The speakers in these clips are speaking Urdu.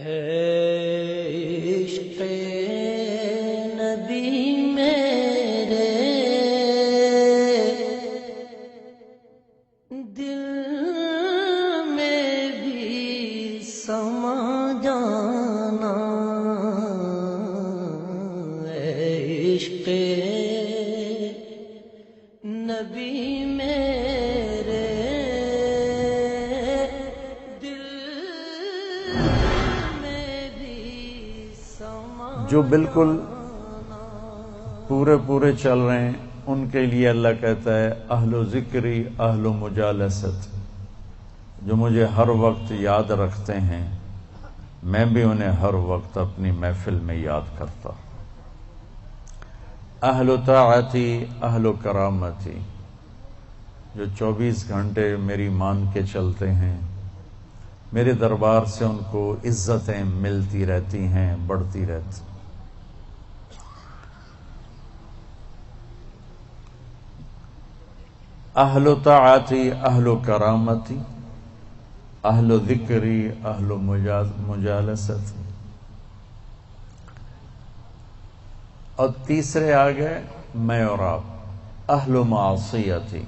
عشق نبی میرے دل میں بھی سما جانا، عشق نبی میرے دل میں بھی سما جانا۔ جو بالکل پورے چل رہے ہیں ان کے لیے اللہ کہتا ہے اہل و ذکری اہل و مجالست، جو مجھے ہر وقت یاد رکھتے ہیں میں بھی انہیں ہر وقت اپنی محفل میں یاد کرتا۔ اہل و طاعتی اہل و کرامتی، جو 24 گھنٹے میری مان کے چلتے ہیں، میرے دربار سے ان کو عزتیں ملتی رہتی ہیں، بڑھتی رہتی۔ اہل و طاعتی اہل و کرامتی اہل و ذکری اہل و مجالست، اور تیسرے آگئے میں اور آپ اہل و معصیتی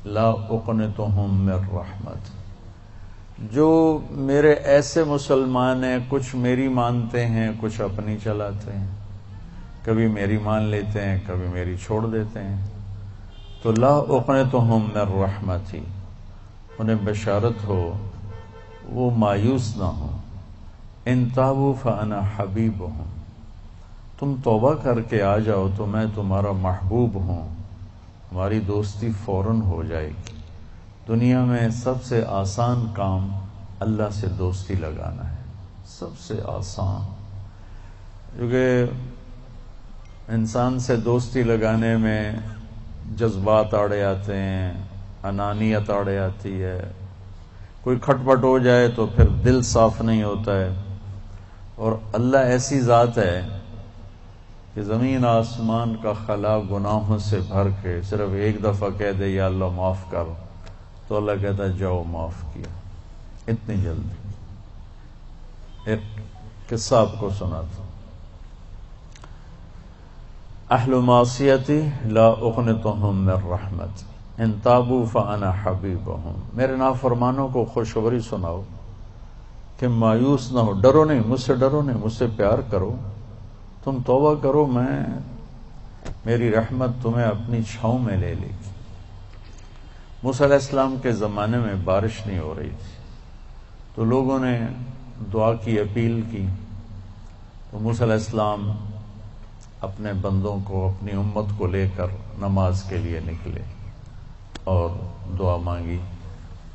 لا اقنتهم من رحمت، جو میرے ایسے مسلمان ہیں کچھ میری مانتے ہیں کچھ اپنی چلاتے ہیں، کبھی میری مان لیتے ہیں کبھی میری چھوڑ دیتے ہیں، تو لا اقنتهم من رحمتی، انہیں بشارت ہو وہ مایوس نہ ہو۔ ان تابوا فانا حبیبہم، تم توبہ کر کے آ جاؤ تو میں تمہارا محبوب ہوں، ہماری دوستی فوراً ہو جائے گی۔ دنیا میں سب سے آسان کام اللہ سے دوستی لگانا ہے، سب سے آسان، کیونکہ انسان سے دوستی لگانے میں جذبات آڑے آتے ہیں، انانیت آڑے آتی ہے، کوئی کھٹ پٹ ہو جائے تو پھر دل صاف نہیں ہوتا ہے۔ اور اللہ ایسی ذات ہے کہ زمین آسمان کا خلا گناہوں سے بھر کے صرف ایک دفعہ کہہ دے یا اللہ معاف کر، تو اللہ کہتا ہے جاؤ معاف کیا، اتنی جلدی۔ ایک قصہ آپ کو سناتا ہوں۔ اہل معصیتی لا اقنتهم من رحمت ان تابوا فانا حبیبہم، میرے نافرمانوں کو خوشخبری سناؤ کہ مایوس نہ ہو، ڈرو نہیں، مجھ سے ڈرو نہیں، مجھ سے پیار کرو، تم توبہ کرو، میری رحمت تمہیں اپنی چھاؤں میں لے لے گی۔ موسیٰ علیہ السلام کے زمانے میں بارش نہیں ہو رہی تھی، تو لوگوں نے دعا کی اپیل کی، تو موسیٰ علیہ السلام اپنے بندوں کو، اپنی امت کو لے کر نماز کے لیے نکلے اور دعا مانگی،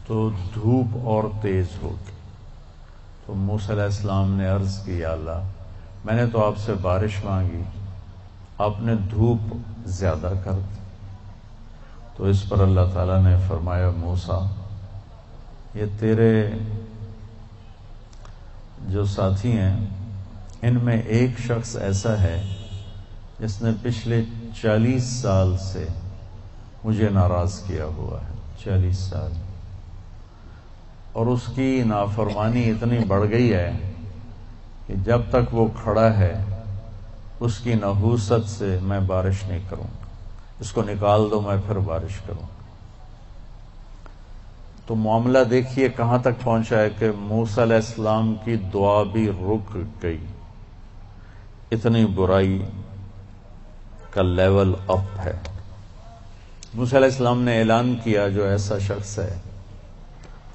تو دھوپ اور تیز ہو گئی۔ تو موسیٰ علیہ السلام نے عرض کی یا اللہ میں نے تو آپ سے بارش مانگی، آپ نے دھوپ زیادہ کر دی۔ تو اس پر اللہ تعالیٰ نے فرمایا موسیٰ یہ تیرے جو ساتھی ہیں ان میں ایک شخص ایسا ہے جس نے پچھلے 40 سال سے مجھے ناراض کیا ہوا ہے، 40 سال، اور اس کی نافرمانی اتنی بڑھ گئی ہے کہ جب تک وہ کھڑا ہے اس کی نحوست سے میں بارش نہیں کروں گا، اس کو نکال دو میں پھر بارش کروں گا۔ تو معاملہ دیکھیے کہاں تک پہنچا ہے کہ موسیٰ علیہ السلام کی دعا بھی رک گئی، اتنی برائی کا لیول اپ ہے۔ موسیٰ علیہ السلام نے اعلان کیا جو ایسا شخص ہے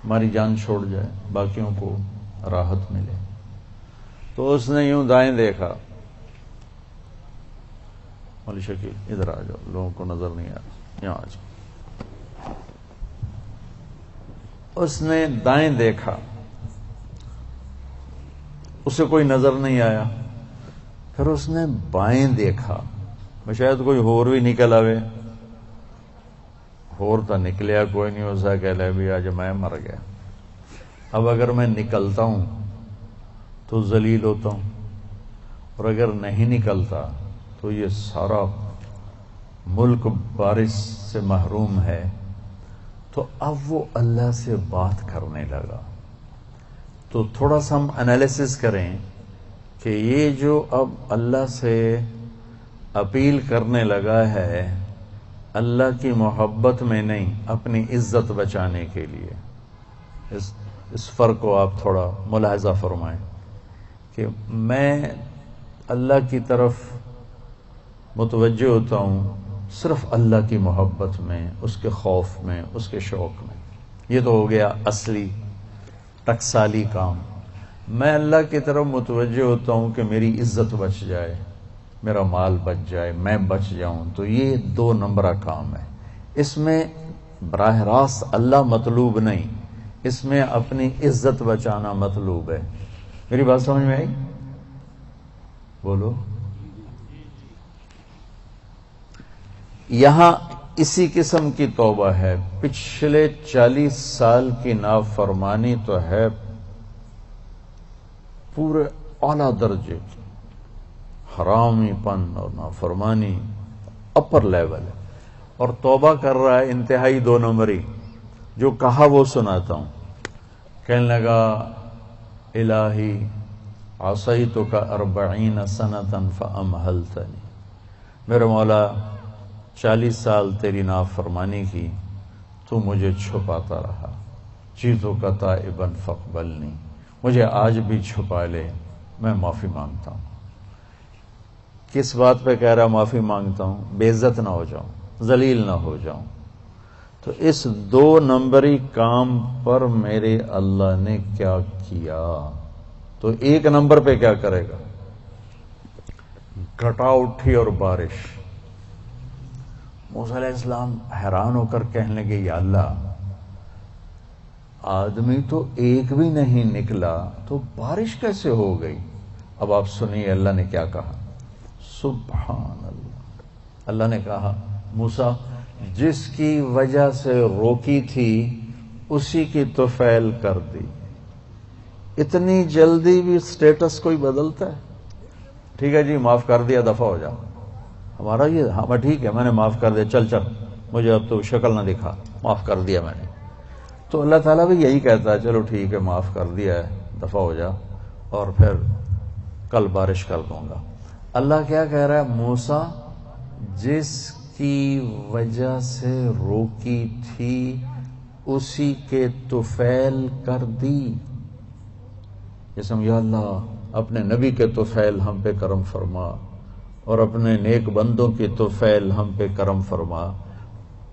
ہماری جان چھوڑ جائے باقیوں کو راحت ملے۔ تو اس نے یوں دائیں دیکھا، مولی شکیل ادھر آ جاؤ، لوگوں کو نظر نہیں آ رہا، یہاں آ جاؤ۔ اس نے دائیں دیکھا، اسے کوئی نظر نہیں آیا، پھر اس نے بائیں دیکھا، شاید کوئی ہور بھی نکل آوے، ہور تو نکلیا کوئی نہیں، ہو سا کہ لے بھی آج میں مر گیا، اب اگر میں نکلتا ہوں تو ذلیل ہوتا ہوں، اور اگر نہیں نکلتا تو یہ سارا ملک بارش سے محروم ہے۔ تو اب وہ اللہ سے بات کرنے لگا، تو تو تھوڑا سا ہم انالیسس کریں کہ یہ جو اب اللہ سے اپیل کرنے لگا ہے اللہ کی محبت میں نہیں، اپنی عزت بچانے کے لیے، اس فرق کو آپ تھوڑا ملاحظہ فرمائیں کہ میں اللہ کی طرف متوجہ ہوتا ہوں صرف اللہ کی محبت میں، اس کے خوف میں، اس کے شوق میں. یہ تو ہو گیا اصلی ٹکسالی کام. میں اللہ کی طرف متوجہ ہوتا ہوں کہ میری عزت بچ جائے، میرا مال بچ جائے، میں بچ جاؤں. تو یہ 2 نمبرہ کام ہے. اس میں براہ راست اللہ مطلوب نہیں، اس میں اپنی عزت بچانا مطلوب ہے. میری بات سمجھ میں آئی؟ بولو. یہاں اسی قسم کی توبہ ہے. پچھلے 40 سال کی نافرمانی تو ہے پورے اعلیٰ درجے کی، حرامی پن اور نافرمانی اپر لیول ہے، اور توبہ کر رہا ہے انتہائی 2 نمبری. جو کہا وہ سناتا ہوں. کہنے لگا الہی عصیتک 40 سنۃ فامہلتنی، میرے مولا 40 سال تیری نافرمانی کی، تو مجھے چھپاتا رہا. جئتک تائبا فاقبلنی، مجھے آج بھی چھپا لے، میں معافی مانگتا ہوں. کس بات پہ کہہ رہا معافی مانگتا ہوں؟ بے عزت نہ ہو جاؤں، ذلیل نہ ہو جاؤں. تو اس 2 نمبری کام پر میرے اللہ نے کیا کیا؟ تو 1 نمبر پہ کیا کرے گا؟ گھٹا اٹھی اور بارش. موسیٰ علیہ السلام حیران ہو کر کہنے لگے یا اللہ، آدمی تو ایک بھی نہیں نکلا تو بارش کیسے ہو گئی؟ اب آپ سنیے اللہ نے کیا کہا. سبحان اللہ. اللہ نے کہا موسیٰ جس کی وجہ سے روکی تھی اسی کی طفیل کر دی. اتنی جلدی بھی سٹیٹس کوئی بدلتا ہے؟ ٹھیک ہے جی معاف کر دیا، دفع ہو جا. ہمارا یہ ہاں ٹھیک ہے میں نے معاف کر دیا، چل مجھے اب تو شکل نہ دکھا، معاف کر دیا میں نے. تو اللہ تعالیٰ بھی یہی کہتا ہے چلو ٹھیک ہے معاف کر دیا ہے، دفع ہو جا، اور پھر کل بارش کر دوں گا. اللہ کیا کہہ رہا ہے؟ موسیٰ جس کی وجہ سے روکی تھی اسی کے طفیل کر دی. جسم یا اللہ اپنے نبی کے طفیل ہم پہ کرم فرما، اور اپنے نیک بندوں کی طفیل ہم پہ کرم فرما.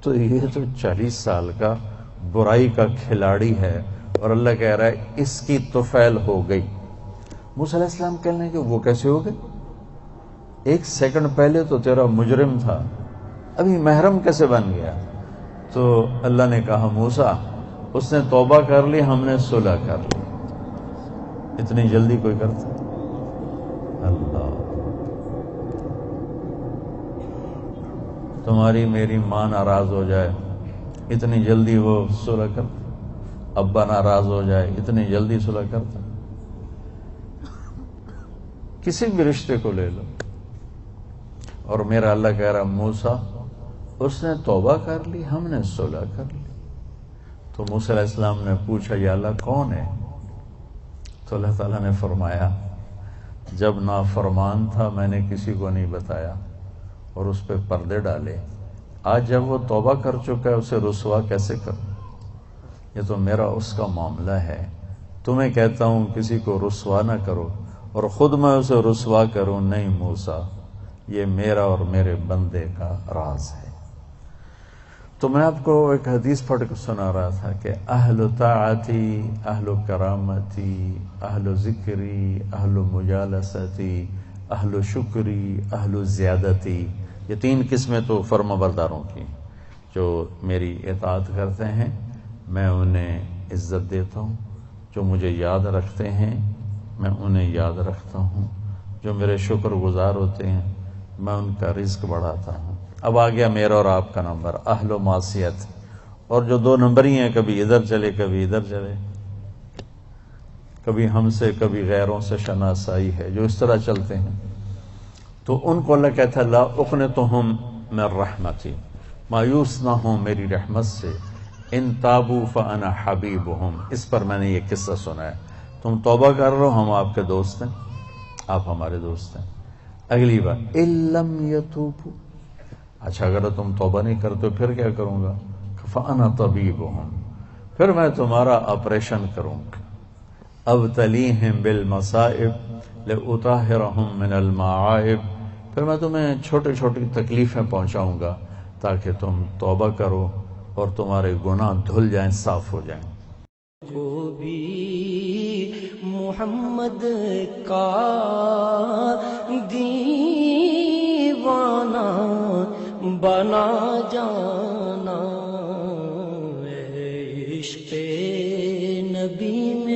تو یہ تو 40 سال کا برائی کا کھلاڑی ہے، اور اللہ کہہ رہا ہے اس کی طفیل ہو گئی. موسیٰ علیہ السلام کہنے کہ وہ کیسے ہو گئی؟ 1 سیکنڈ پہلے تو تیرا مجرم تھا، ابھی محرم کیسے بن گیا؟ تو اللہ نے کہا موسیٰ اس نے توبہ کر لی، ہم نے صلح کر لی. اتنی جلدی کوئی کرتا؟ اللہ. تمہاری میری ماں ناراض ہو جائے اتنی جلدی وہ صلح کرتا؟ ابا ناراض ہو جائے اتنی جلدی صلح کرتا؟ کسی بھی رشتے کو لے لو. اور میرا اللہ کہہ رہا موسیٰ اس نے توبہ کر لی، ہم نے صلح کر لی. تو موسیٰ علیہ السلام نے پوچھا یا اللہ کون ہے؟ تو اللہ تعالیٰ نے فرمایا جب نافرمان تھا میں نے کسی کو نہیں بتایا اور اس پہ پردے ڈالے. آج جب وہ توبہ کر چکا ہے اسے رسوا کیسے کروں؟ یہ تو میرا اس کا معاملہ ہے. تمہیں کہتا ہوں کسی کو رسوا نہ کرو اور خود میں اسے رسوا کروں؟ نہیں موسیٰ، یہ میرا اور میرے بندے کا راز ہے. تو میں آپ کو ایک حدیث پڑھ کے سنا رہا تھا کہ اہل طاعتی، اہل کرامتی، اہل ذکری، اہل مجالستی، اہل شکری، اہل زیادتی. یہ 3 قسمیں تو فرما برداروں کی جو میری اطاعت کرتے ہیں میں انہیں عزت دیتا ہوں، جو مجھے یاد رکھتے ہیں میں انہیں یاد رکھتا ہوں، جو میرے شکر گزار ہوتے ہیں میں ان کا رزق بڑھاتا ہوں. اب آ گیا میرا اور آپ کا نمبر، اہل و معصیت. اور جو 2 نمبر ہی ہیں، کبھی ادھر چلے کبھی ادھر چلے، کبھی ہم سے کبھی غیروں سے شناسائی ہے، جو اس طرح چلتے ہیں. تو ان کو اللہ کہتا ہے لا اقنطہم من رحمتی، مایوس نہ ہوں میری رحمت سے. ان تابوا فانا حبیبہم. اس پر میں نے یہ قصہ سنا ہے. تم توبہ کر رہے ہو، ہم آپ کے دوست ہیں، آپ ہمارے دوست ہیں۔ اگلی بات اِلَّمْ يَتُوبُوا، اچھا اگر تم توبہ نہیں کرتے پھر کیا کروں گا؟ فَأَنَا طَبِيبُهُمْ، پھر میں تمہارا آپریشن کروں گا۔ أَبْتَلِيهِمْ بِالْمَصَائِبِ لِأُطَهِّرَهُمْ مِنَ الْمَعَائِبِ، پھر میں تمہیں چھوٹی چھوٹی تکلیفیں پہنچاؤں گا تاکہ تم توبہ کرو اور تمہارے گناہ دھل جائیں، صاف ہو جائیں۔ کو بھی محمد کا دیوانہ بنا جانا، عشق نبی میں